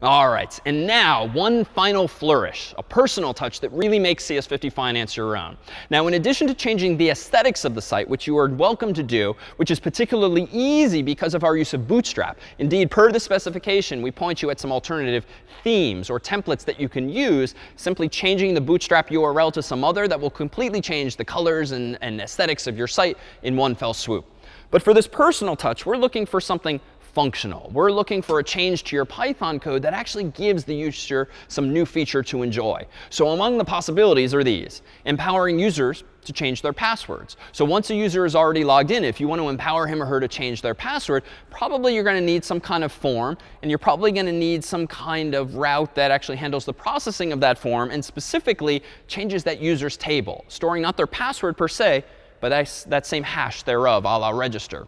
All right, and now one final flourish, a personal touch that really makes CS50 Finance your own. Now, in addition to changing the aesthetics of the site, which you are welcome to do, which is particularly easy because of our use of Bootstrap. Indeed, per the specification, we point you at some alternative themes or templates that you can use, simply changing the Bootstrap URL to some other that will completely change the colors and aesthetics of your site in one fell swoop. But for this personal touch, we're looking for something functional. We're looking for a change to your Python code that actually gives the user some new feature to enjoy. So among the possibilities are these: empowering users to change their passwords. So once a user is already logged in, if you want to empower him or her to change their password, probably you're going to need some kind of form, and you're probably going to need some kind of route that actually handles the processing of that form and specifically changes that user's table, storing not their password per se, but that same hash thereof, a la register.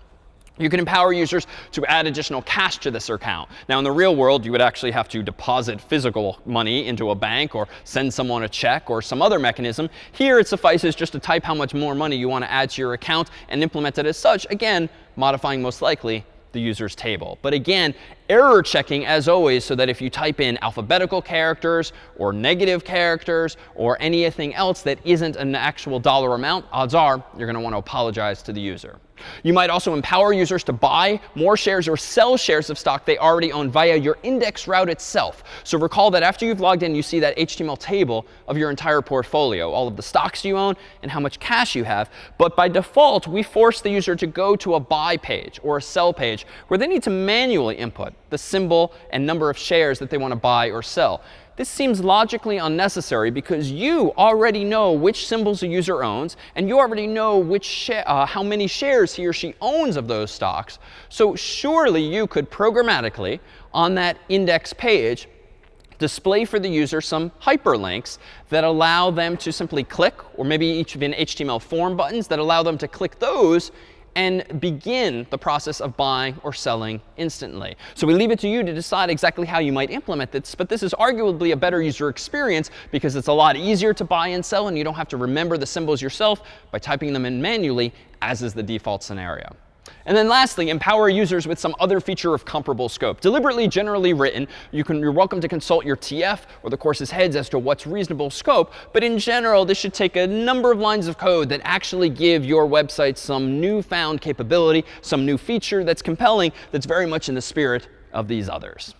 You can empower users to add additional cash to this account. Now, in the real world, you would actually have to deposit physical money into a bank or send someone a check or some other mechanism. Here, it suffices just to type how much more money you want to add to your account and implement it as such, again, modifying most likely the user's table. But again, error checking as always, so that if you type in alphabetical characters or negative characters or anything else that isn't an actual dollar amount, odds are you're going to want to apologize to the user. You might also empower users to buy more shares or sell shares of stock they already own via your index route itself. So recall that after you've logged in, you see that HTML table of your entire portfolio, all of the stocks you own and how much cash you have. But by default, we force the user to go to a buy page or a sell page where they need to manually input the symbol and number of shares that they want to buy or sell. This seems logically unnecessary because you already know which symbols a user owns, and you already know how many shares he or she owns of those stocks. So surely you could programmatically, on that index page, display for the user some hyperlinks that allow them to simply click, or maybe even HTML form buttons that allow them to click those and begin the process of buying or selling instantly. So we leave it to you to decide exactly how you might implement this, but this is arguably a better user experience because it's a lot easier to buy and sell, and you don't have to remember the symbols yourself by typing them in manually, as is the default scenario. And then lastly, empower users with some other feature of comparable scope. Deliberately generally written, you're welcome to consult your TF or the course's heads as to what's reasonable scope. But in general, this should take a number of lines of code that actually give your website some newfound capability, some new feature that's compelling, that's very much in the spirit of these others.